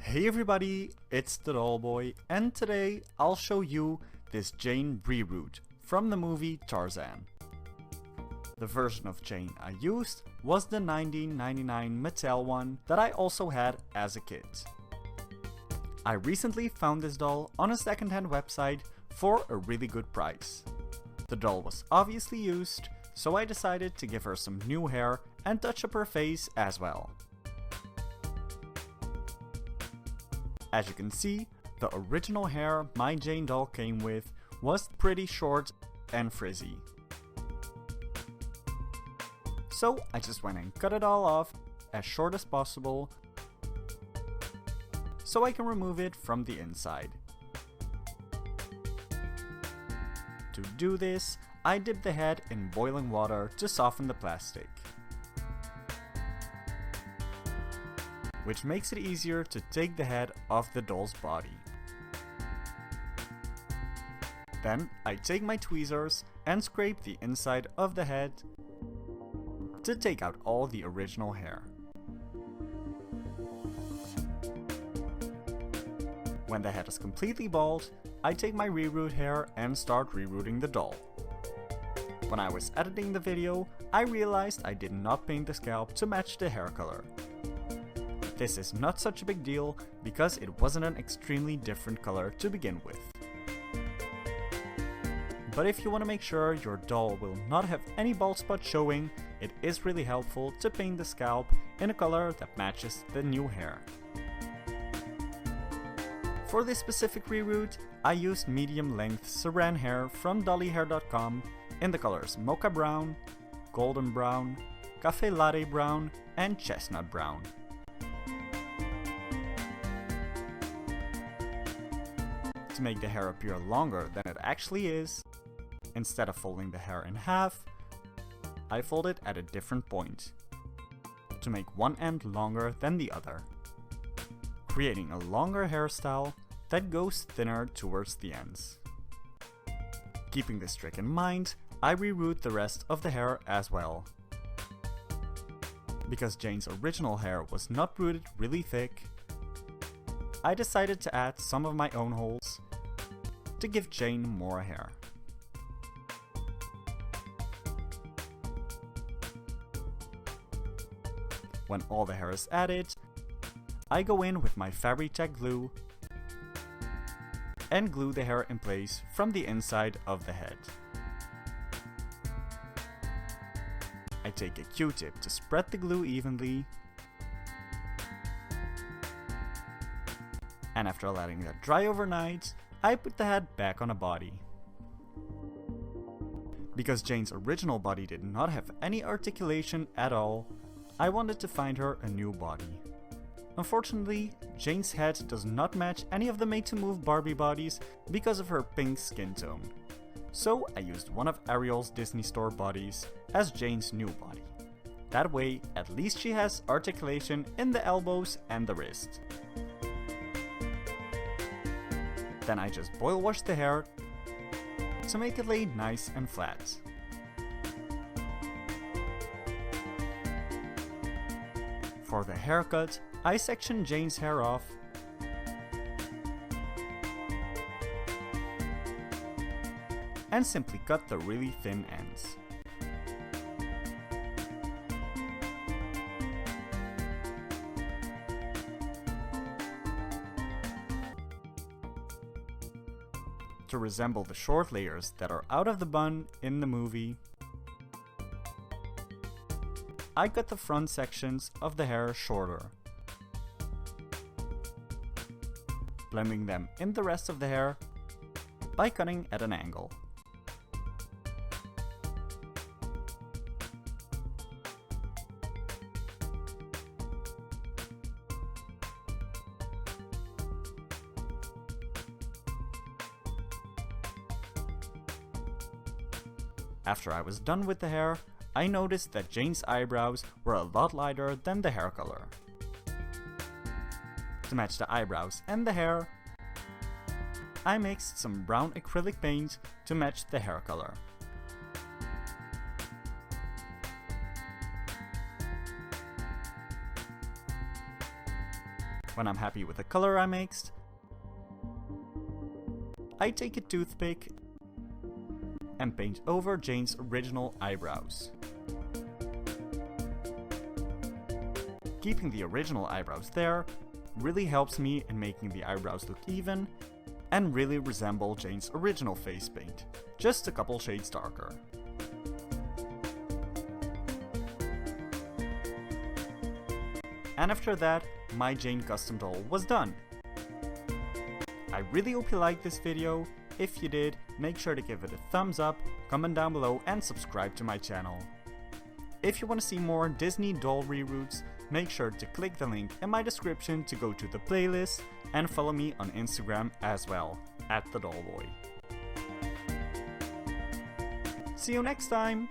Hey everybody, it's the Doll Boy, and today I'll show you this Jane Reroot from the movie Tarzan. The version of Jane I used was the 1999 Mattel one that I also had as a kid. I recently found this doll on a secondhand website for a really good price. The doll was obviously used, so I decided to give her some new hair and touch up her face as well. As you can see, the original hair my Jane doll came with was pretty short and frizzy. So I just went and cut it all off as short as possible so I can remove it from the inside. To do this, I dip the head in boiling water to soften the plastic, which makes it easier to take the head off the doll's body. Then I take my tweezers and scrape the inside of the head to take out all the original hair. When the head is completely bald, I take my reroot hair and start rerooting the doll. When I was editing the video, I realized I did not paint the scalp to match the hair color. This is not such a big deal because it wasn't an extremely different color to begin with. But if you want to make sure your doll will not have any bald spots showing, it is really helpful to paint the scalp in a color that matches the new hair. For this specific reroot, I used medium length saran hair from dollyhair.com in the colors Mocha Brown, Golden Brown, Cafe Latte Brown, and Chestnut Brown. To make the hair appear longer than it actually is, instead of folding the hair in half, I fold it at a different point to make one end longer than the other, creating a longer hairstyle that goes thinner towards the ends. Keeping this trick in mind, I reroot the rest of the hair as well. Because Jane's original hair was not rooted really thick, I decided to add some of my own holes to give Jane more hair. When all the hair is added, I go in with my Fabri-Tac glue and glue the hair in place from the inside of the head. I take a Q-tip to spread the glue evenly, and after letting that dry overnight, I put the head back on a body. Because Jane's original body did not have any articulation at all, I wanted to find her a new body. Unfortunately, Jane's head does not match any of the Made to Move Barbie bodies because of her pink skin tone. So I used one of Ariel's Disney Store bodies as Jane's new body. That way, at least she has articulation in the elbows and the wrist. Then I just boil wash the hair to make it lay nice and flat. For the haircut, I section Jane's hair off and simply cut the really thin ends. To resemble the short layers that are out of the bun in the movie, I cut the front sections of the hair shorter, blending them in the rest of the hair by cutting at an angle. After I was done with the hair, I noticed that Jane's eyebrows were a lot lighter than the hair color. To match the eyebrows and the hair, I mixed some brown acrylic paint to match the hair color. When I'm happy with the color I mixed, I take a toothpick and paint over Jane's original eyebrows. Keeping the original eyebrows there really helps me in making the eyebrows look even and really resemble Jane's original face paint, just a couple shades darker. And after that, my Jane custom doll was done. I really hope you liked this video. If you did, make sure to give it a thumbs up, comment down below and subscribe to my channel. If you want to see more Disney doll reroots, make sure to click the link in my description to go to the playlist and follow me on Instagram as well, @thedollboy. See you next time!